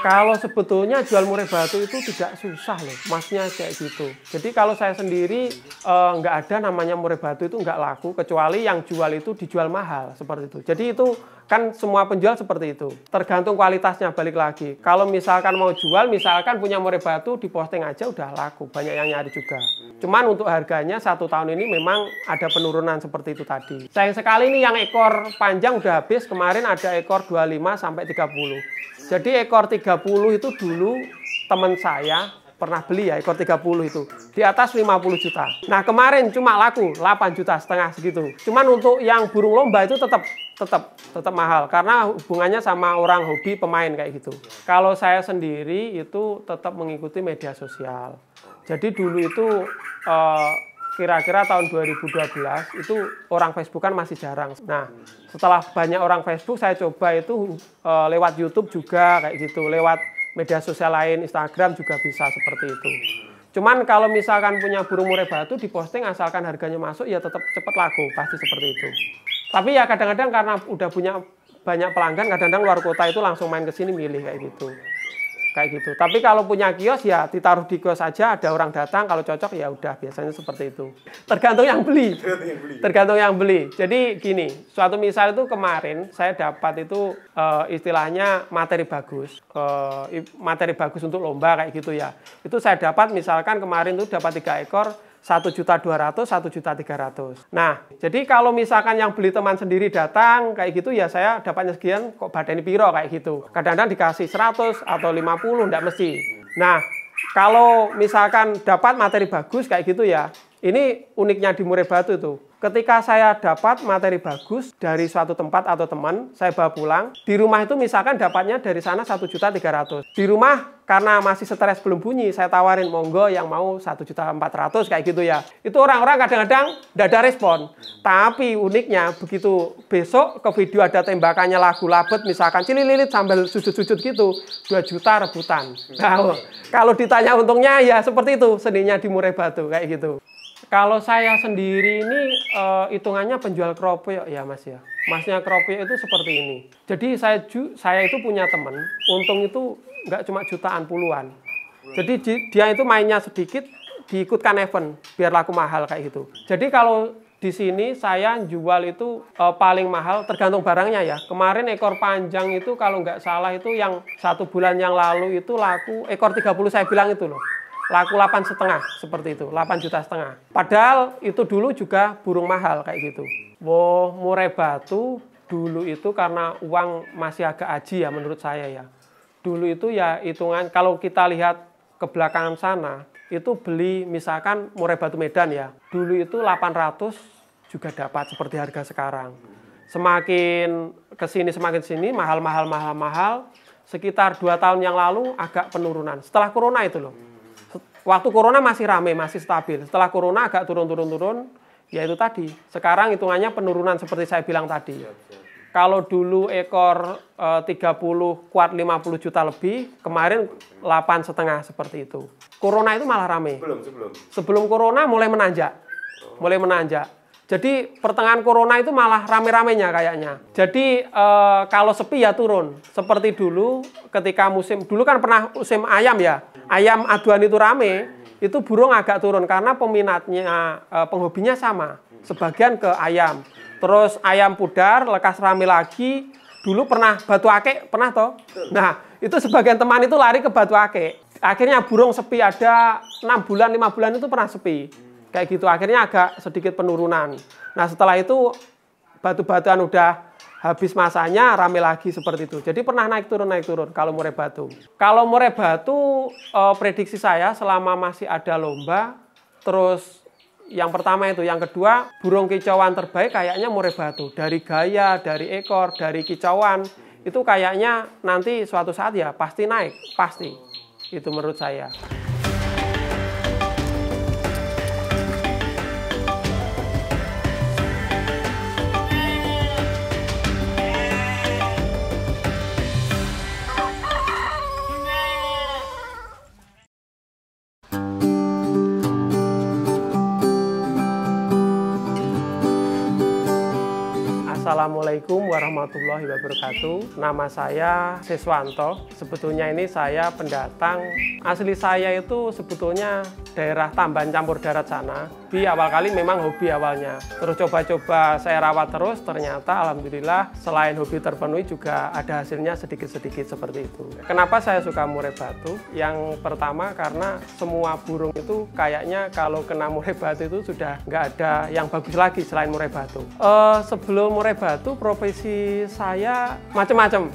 Kalau sebetulnya jual murai batu itu tidak susah loh, masnya kayak gitu. Jadi kalau saya sendiri nggak ada namanya murai batu itu nggak laku, kecuali yang jual itu dijual mahal seperti itu. Jadi itu kan semua penjual seperti itu. Tergantung kualitasnya, balik lagi. Kalau misalkan mau jual, misalkan punya murai batu, diposting aja udah laku, banyak yang nyari juga. Cuman untuk harganya 1 tahun ini memang ada penurunan seperti itu tadi. Sayang sekali nih yang ekor panjang udah habis, kemarin ada ekor 25 sampai 30. Jadi ekor 30 itu dulu teman saya pernah beli ya, ekor 30 itu. Di atas 50 juta. Nah kemarin cuma laku 8,5 juta segitu. Cuman untuk yang burung lomba itu tetap mahal. Karena hubungannya sama orang hobi pemain kayak gitu. Kalau saya sendiri itu tetap mengikuti media sosial. Jadi dulu itu kira-kira tahun 2012 itu orang Facebook kan masih jarang. Nah, setelah banyak orang Facebook, saya coba itu lewat YouTube juga kayak gitu, lewat media sosial lain, Instagram juga bisa seperti itu. Cuman kalau misalkan punya burung murai batu diposting asalkan harganya masuk ya tetap cepat laku, pasti seperti itu. Tapi ya kadang-kadang karena udah punya banyak pelanggan, kadang-kadang luar kota itu langsung main ke sini milih kayak gitu. Kayak gitu. Tapi kalau punya kios ya ditaruh di kios aja, ada orang datang, kalau cocok ya udah, biasanya seperti itu. Tergantung yang beli. Tergantung yang beli. Jadi gini, suatu misal itu kemarin saya dapat itu istilahnya materi bagus. Materi bagus untuk lomba kayak gitu ya. Itu saya dapat misalkan kemarin itu dapat 3 ekor, 1.200.000, 1.300.000. Nah, jadi kalau misalkan yang beli teman sendiri datang kayak gitu ya saya dapatnya sekian kok badani piro kayak gitu. Kadang-kadang dikasih 100 atau 50 enggak mesti. Nah, kalau misalkan dapat materi bagus kayak gitu ya, ini uniknya di murai batu itu. Ketika saya dapat materi bagus dari suatu tempat atau teman, saya bawa pulang. Di rumah itu misalkan dapatnya dari sana 1.300.000. Di rumah karena masih stres belum bunyi, saya tawarin monggo yang mau 1.400.000 kayak gitu ya. Itu orang-orang kadang-kadang tidak ada respon. Tapi uniknya begitu besok ke video ada tembakannya lagu labet misalkan cilililit sambil sujud-sujud gitu, 2 juta rebutan. Nah, kalau ditanya untungnya ya seperti itu seninya di murai batu kayak gitu. Kalau saya sendiri ini hitungannya penjual keropok ya mas ya. Masnya keropok itu seperti ini. Jadi saya itu punya teman, untung itu nggak cuma jutaan puluhan. Jadi dia itu mainnya sedikit, diikutkan event biar laku mahal kayak gitu. Jadi kalau di sini saya jual itu paling mahal tergantung barangnya ya. Kemarin ekor panjang itu kalau nggak salah itu yang 1 bulan yang lalu itu laku ekor 30 saya bilang itu loh. Laku 8,5 seperti itu, 8,5 juta. Padahal itu dulu juga burung mahal kayak gitu. Wow, murai batu dulu itu karena uang masih agak aji ya menurut saya ya. Dulu itu ya hitungan kalau kita lihat ke belakangan sana, itu beli misalkan murai batu Medan ya. Dulu itu 800 juga dapat seperti harga sekarang. Semakin semakin sini mahal. Sekitar 2 tahun yang lalu agak penurunan. Setelah corona itu loh. Waktu corona masih rame, masih stabil. Setelah corona agak turun. Ya itu tadi. Sekarang hitungannya penurunan seperti saya bilang tadi. Kalau dulu ekor 30 kuat 50 juta lebih, kemarin 8,5 seperti itu. Corona itu malah rame. Sebelum corona mulai menanjak. Jadi pertengahan corona itu malah rame-ramenya kayaknya. Jadi kalau sepi ya turun. Seperti dulu ketika dulu kan pernah musim ayam ya. Ayam aduan itu rame, itu burung agak turun karena peminatnya, penghobinya sama. Sebagian ke ayam. Terus ayam pudar, lekas rame lagi. Dulu pernah batu akik, pernah toh? Nah, itu sebagian teman itu lari ke batu akik. Akhirnya burung sepi ada 6 bulan, 5 bulan itu pernah sepi. Kayak gitu, akhirnya agak sedikit penurunan. Nah setelah itu batu-batuan udah habis masanya, rame lagi seperti itu. Jadi pernah naik turun kalau murai batu. Kalau murai batu, prediksi saya selama masih ada lomba, terus yang pertama itu, yang kedua burung kicauan terbaik kayaknya murai batu. Dari gaya, dari ekor, dari kicauan, itu kayaknya nanti suatu saat ya pasti naik, pasti. Itu menurut saya. Assalamualaikum warahmatullahi wabarakatuh. Nama saya Siswanto. Sebetulnya ini saya pendatang. Asli saya itu sebetulnya daerah Tamban Campur Darat sana. Di awal kali memang hobi awalnya. Terus coba-coba saya rawat terus, ternyata alhamdulillah selain hobi terpenuhi juga ada hasilnya sedikit-sedikit seperti itu. Kenapa saya suka murai batu? Yang pertama karena semua burung itu kayaknya kalau kena murai batu itu sudah nggak ada yang bagus lagi selain murai batu. Sebelum murai batu, profesi saya macam-macam.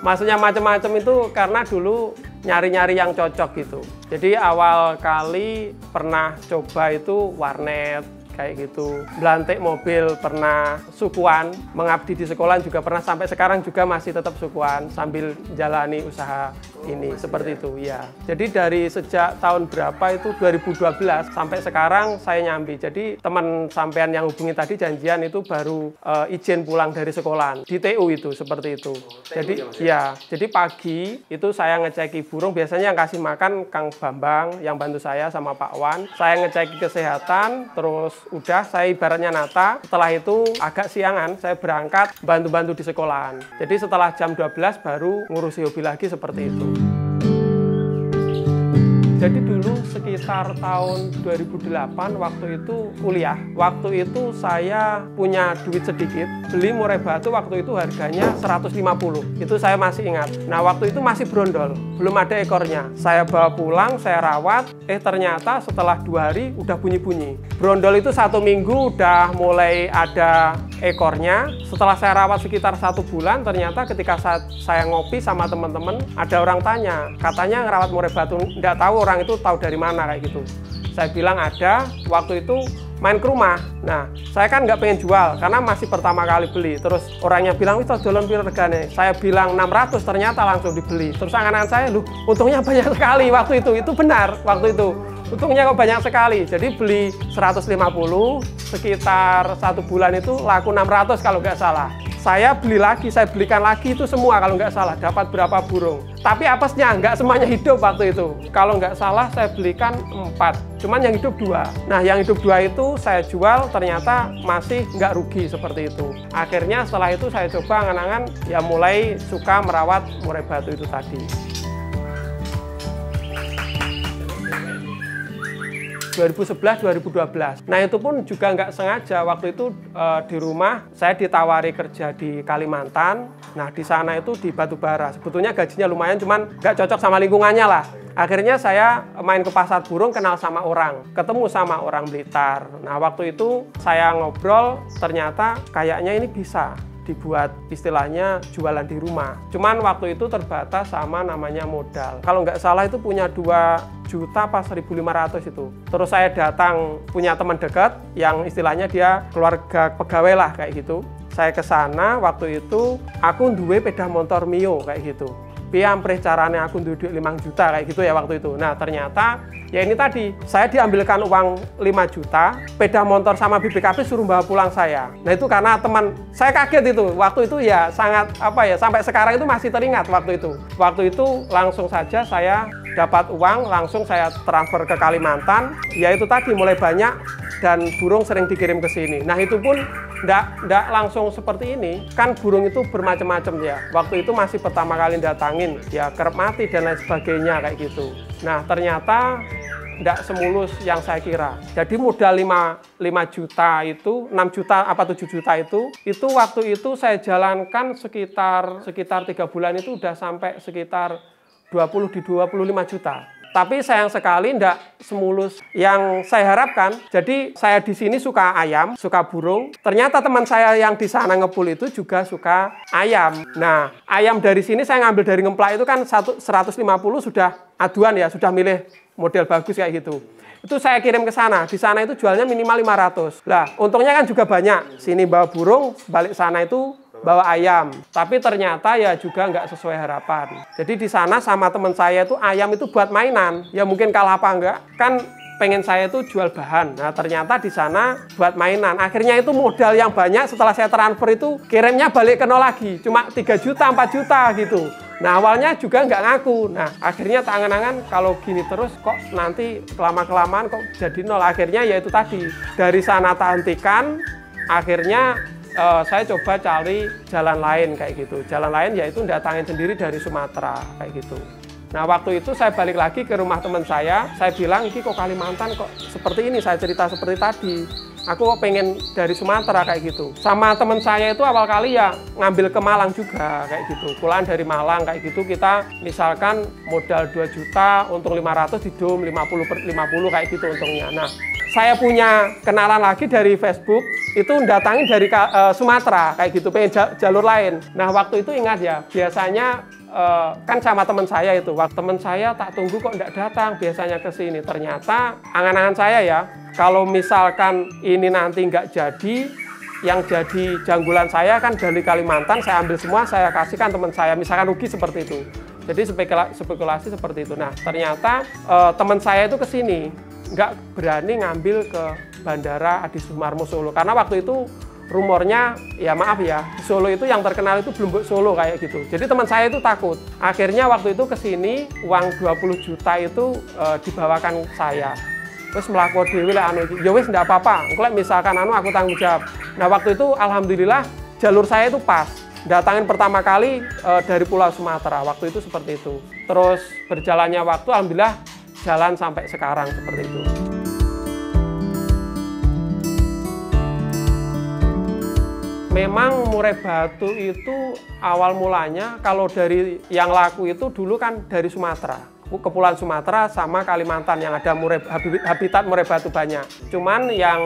Maksudnya macam-macam itu karena dulu nyari-nyari yang cocok gitu. Jadi awal kali pernah coba itu warnet, kayak gitu. Belantik mobil pernah, sukuan, mengabdi di sekolahan juga pernah, sampai sekarang juga masih tetap sukuan sambil jalani usaha ini, seperti itu ya. Jadi dari sejak tahun berapa itu 2012 sampai sekarang saya nyambi. Jadi teman sampean yang hubungi tadi janjian itu baru izin pulang dari sekolahan di TU itu, seperti itu. Jadi ya, jadi pagi itu saya ngeceki burung, biasanya yang kasih makan Kang Bambang yang bantu saya sama Pak Wan. Saya ngeceki kesehatan, terus udah saya ibaratnya nata. Setelah itu agak siangan saya berangkat bantu-bantu di sekolahan. Jadi setelah jam 12 baru ngurusi hobi lagi seperti itu. Jadi dulu sekitar tahun 2008 waktu itu kuliah. Waktu itu saya punya duit sedikit, beli murai batu waktu itu harganya 150. Itu saya masih ingat. Nah waktu itu masih brondol, belum ada ekornya. Saya bawa pulang, saya rawat, ternyata setelah 2 hari udah bunyi-bunyi. Brondol itu 1 minggu udah mulai ada ekornya. Setelah saya rawat sekitar 1 bulan, ternyata ketika saya ngopi sama teman-teman, ada orang tanya, katanya ngerawat murai batu, nggak tahu orang itu tahu dari mana kayak gitu. Saya bilang ada, waktu itu main ke rumah. Nah, saya kan nggak pengen jual karena masih pertama kali beli. Terus orangnya bilang, itu jualan piro regane. Saya bilang 600, ternyata langsung dibeli. Terus angan-angan saya, loh, untungnya banyak sekali waktu itu. Itu benar waktu itu. Untungnya kok banyak sekali. Jadi beli 150, sekitar 1 bulan itu laku 600 kalau nggak salah. Saya beli lagi, saya belikan lagi itu semua kalau nggak salah, dapat berapa burung. Tapi apesnya nggak semuanya hidup waktu itu. Kalau nggak salah saya belikan 4, cuman yang hidup 2. Nah yang hidup 2 itu saya jual, ternyata masih nggak rugi seperti itu. Akhirnya setelah itu saya coba angan-angan ya mulai suka merawat murai batu itu tadi. 2011-2012. Nah itu pun juga nggak sengaja, waktu itu di rumah saya ditawari kerja di Kalimantan. Nah di sana itu di batubara, sebetulnya gajinya lumayan, cuman nggak cocok sama lingkungannya lah. Akhirnya saya main ke pasar burung, kenal sama orang, ketemu sama orang Blitar. Nah waktu itu saya ngobrol, ternyata kayaknya ini bisa dibuat istilahnya jualan di rumah. Cuman waktu itu terbatas sama namanya modal. Kalau nggak salah itu punya 2 juta pas 1.500 itu. Terus saya datang punya teman dekat yang istilahnya dia keluarga pegawai lah kayak gitu. Saya ke sana waktu itu aku duwe sepeda motor Mio kayak gitu. Piampreh caranya aku duwe 5 juta kayak gitu ya waktu itu. Nah ternyata ya ini tadi, saya diambilkan uang 5 juta, sepeda motor sama BPKB suruh bawa pulang saya. Nah itu karena teman, saya kaget itu, waktu itu ya sangat sampai sekarang itu masih teringat waktu itu. Waktu itu langsung saja saya dapat uang, langsung saya transfer ke Kalimantan, ya itu tadi mulai banyak dan burung sering dikirim ke sini. Nah itu pun nggak langsung seperti ini, kan burung itu bermacam-macam ya. Waktu itu masih pertama kali datangin, ya kerap mati dan lain sebagainya kayak gitu. Nah ternyata nggak semulus yang saya kira. Jadi modal 5 juta itu, 6 juta apa 7 juta itu waktu itu saya jalankan sekitar 3 bulan itu udah sampai sekitar 25 juta. Tapi sayang sekali enggak semulus yang saya harapkan. Jadi saya di sini suka ayam, suka burung. Ternyata teman saya yang di sana ngepul itu juga suka ayam. Nah, ayam dari sini saya ngambil dari Ngemplak itu kan 150 sudah aduan ya, sudah milih model bagus kayak gitu. Itu saya kirim ke sana. Di sana itu jualnya minimal 500. Lah, untungnya kan juga banyak. Sini bawa burung, balik sana itu bawa ayam, tapi ternyata ya juga nggak sesuai harapan. Jadi di sana sama teman saya itu ayam itu buat mainan, ya mungkin kalah apa enggak, kan pengen saya itu jual bahan. Nah ternyata di sana buat mainan. Akhirnya itu modal yang banyak setelah saya transfer itu kirimnya balik ke nol lagi, cuma 3 juta, 4 juta gitu. Nah awalnya juga nggak ngaku. Nah akhirnya tak angan-angan kalau gini terus kok nanti kelamaan kok jadi nol. Akhirnya ya itu tadi, dari sana tak hentikan, akhirnya saya coba cari jalan lain kayak gitu. Jalan lain yaitu datangin sendiri dari Sumatera kayak gitu. Nah, waktu itu saya balik lagi ke rumah teman saya bilang, "Iki kok Kalimantan kok seperti ini?" Saya cerita seperti tadi. Aku kok pengen dari Sumatera kayak gitu. Sama teman saya itu awal kali ya ngambil ke Malang juga kayak gitu. Pulang dari Malang kayak gitu, kita misalkan modal 2 juta, untung 500 di dom 50/50 kayak gitu untungnya. Nah, saya punya kenalan lagi dari Facebook, itu datangin dari Sumatera kayak gitu, pengen jalur lain. Nah, waktu itu ingat ya, biasanya kan sama teman saya itu, waktu teman saya tak tunggu kok enggak datang, biasanya ke sini. Ternyata angan-angan saya ya, kalau misalkan ini nanti nggak jadi, yang jadi janggulan saya kan dari Kalimantan, saya ambil semua, saya kasihkan teman saya, misalkan rugi seperti itu. Jadi spekulasi seperti itu. Nah, ternyata teman saya itu ke sini, nggak berani ngambil ke Bandara Adi Sumarmo Solo, karena waktu itu rumornya, ya maaf ya, di Solo itu yang terkenal itu Blumbuk Solo kayak gitu. Jadi teman saya itu takut. Akhirnya waktu itu ke sini, uang 20 juta itu dibawakan saya. Terus melakukan dewi lah, ya wis enggak apa-apa, kalau misalkan aku tanggung jawab. Nah, waktu itu alhamdulillah jalur saya itu pas. Datangin pertama kali dari Pulau Sumatera, waktu itu seperti itu. Terus berjalannya waktu, alhamdulillah jalan sampai sekarang seperti itu. Memang murai batu itu awal mulanya kalau dari yang laku itu dulu kan dari Sumatera. Kepulauan Sumatera sama Kalimantan yang ada habitat murai batu banyak. Cuman yang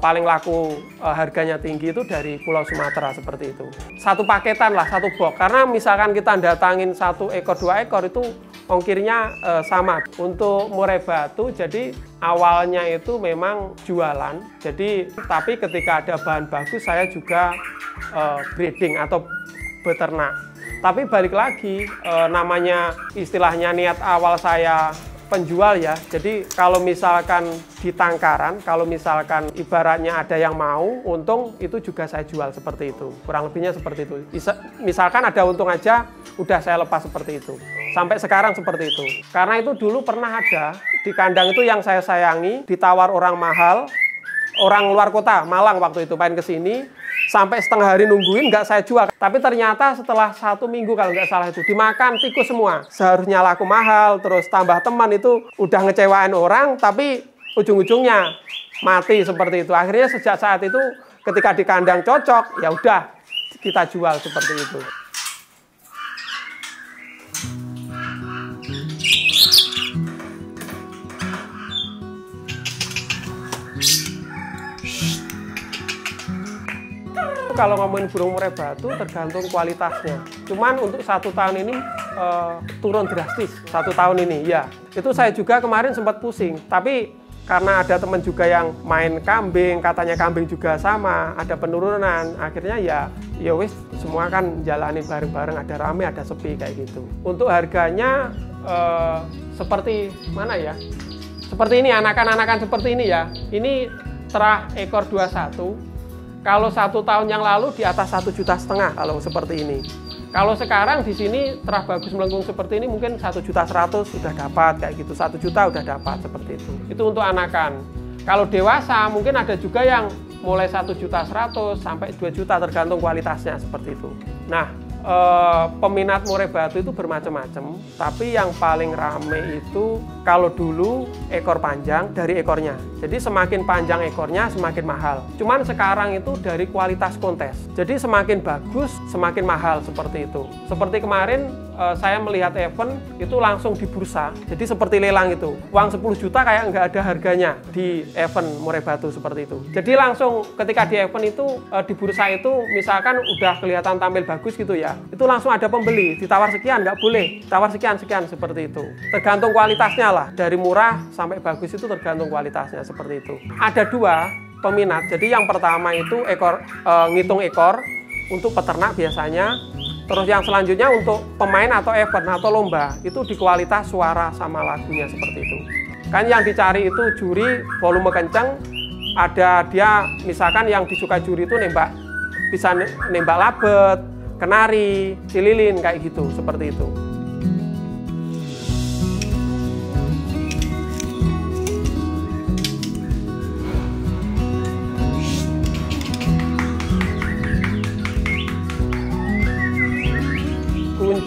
paling laku harganya tinggi itu dari Pulau Sumatera seperti itu. Satu paketan lah, satu box. Karena misalkan kita datangin 1 ekor, 2 ekor itu ongkirnya sama. Untuk murai batu jadi awalnya itu memang jualan. Jadi tapi ketika ada bahan bagus saya juga breeding atau beternak. Tapi balik lagi, namanya istilahnya niat awal saya penjual ya. Jadi kalau misalkan di tangkaran, kalau misalkan ibaratnya ada yang mau, untung itu juga saya jual seperti itu. Kurang lebihnya seperti itu. Misalkan ada untung aja, udah saya lepas seperti itu. Sampai sekarang seperti itu. Karena itu dulu pernah ada, di kandang itu yang saya sayangi, ditawar orang mahal, orang luar kota, Malang waktu itu pengen ke sini. Sampai setengah hari nungguin, nggak saya jual. Tapi ternyata setelah 1 minggu kalau nggak salah itu, dimakan tikus semua. Seharusnya laku mahal, terus tambah teman itu udah ngecewain orang, tapi ujung-ujungnya mati seperti itu. Akhirnya sejak saat itu, ketika di kandang cocok, ya udah kita jual seperti itu. Kalau ngomongin burung murai batu tergantung kualitasnya. Cuman untuk 1 tahun ini turun drastis. 1 tahun ini ya. Itu saya juga kemarin sempat pusing. Tapi karena ada teman juga yang main kambing, katanya kambing juga sama, ada penurunan. Akhirnya ya wis semua kan jalani bareng-bareng, ada rame, ada sepi kayak gitu. Untuk harganya seperti mana ya? Seperti ini, anakan-anakan seperti ini ya. Ini terah ekor 21. Kalau 1 tahun yang lalu di atas 1,5 juta kalau seperti ini. Kalau sekarang di sini terah bagus melengkung seperti ini mungkin 1,100.000 sudah dapat kayak gitu, 1 juta udah dapat seperti itu. Itu untuk anakan. Kalau dewasa mungkin ada juga yang mulai 1,100.000 sampai 2 juta tergantung kualitasnya seperti itu. Nah, peminat murai batu itu bermacam-macam, tapi yang paling rame itu kalau dulu ekor panjang dari ekornya. Jadi semakin panjang ekornya semakin mahal. Cuman sekarang itu dari kualitas kontes. Jadi semakin bagus semakin mahal seperti itu. Seperti kemarin saya melihat event itu langsung di bursa. Jadi seperti lelang itu. Uang 10 juta kayak nggak ada harganya di event murai batu seperti itu. Jadi langsung ketika di event itu di bursa itu misalkan udah kelihatan tampil bagus gitu ya. Itu langsung ada pembeli, ditawar sekian, nggak boleh, tawar sekian seperti itu. Tergantung kualitasnya lah, dari murah sampai bagus itu tergantung kualitasnya seperti itu. Ada 2 peminat, jadi yang pertama itu ngitung ekor untuk peternak biasanya. Terus yang selanjutnya untuk pemain atau event atau lomba, itu di kualitas suara sama lagunya seperti itu. Kan yang dicari itu juri volume kenceng, ada dia misalkan yang disuka juri itu bisa nembak labet, kenari, cililin kayak gitu, seperti itu.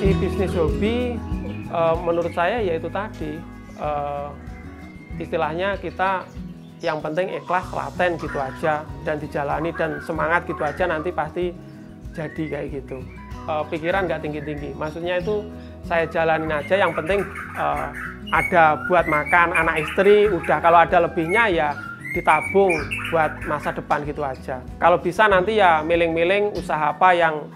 di bisnis hobi menurut saya yaitu tadi istilahnya kita yang penting ikhlas, laten gitu aja dan dijalani dan semangat gitu aja, nanti pasti jadi kayak gitu. Pikiran nggak tinggi-tinggi, maksudnya itu saya jalanin aja, yang penting ada buat makan anak istri, udah kalau ada lebihnya ya ditabung buat masa depan gitu aja. Kalau bisa nanti ya miling-miling usaha apa yang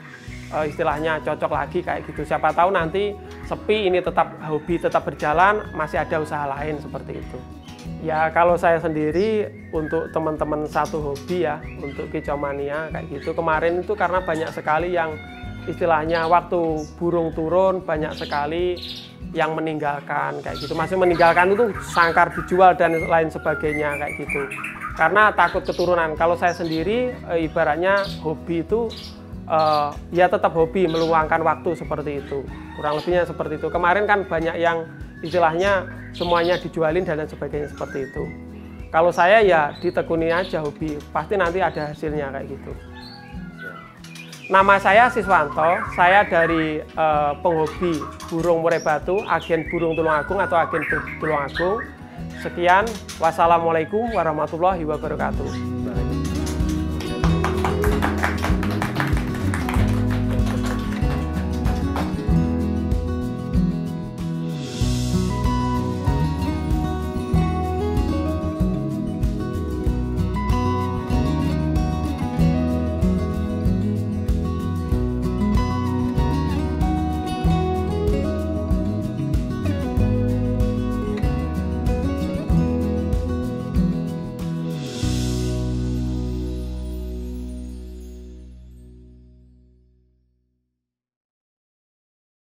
istilahnya cocok lagi kayak gitu. Siapa tahu nanti sepi, ini tetap hobi tetap berjalan, masih ada usaha lain seperti itu. Ya kalau saya sendiri untuk teman-teman satu hobi ya, untuk kicau mania kayak gitu. Kemarin itu karena banyak sekali yang istilahnya waktu burung turun banyak sekali yang meninggalkan kayak gitu. Masih meninggalkan itu sangkar dijual dan lain sebagainya kayak gitu. Karena takut keturunan. Kalau saya sendiri ibaratnya hobi itu ya tetap hobi, meluangkan waktu seperti itu. Kurang lebihnya seperti itu. Kemarin kan banyak yang istilahnya semuanya dijualin dan lain sebagainya seperti itu. Kalau saya ya ditekuni aja hobi, pasti nanti ada hasilnya kayak gitu. Nama saya Siswanto, saya dari penghobi burung murai batu, agen burung Tulungagung atau agen Tulungagung. Sekian, wassalamualaikum warahmatullahi wabarakatuh.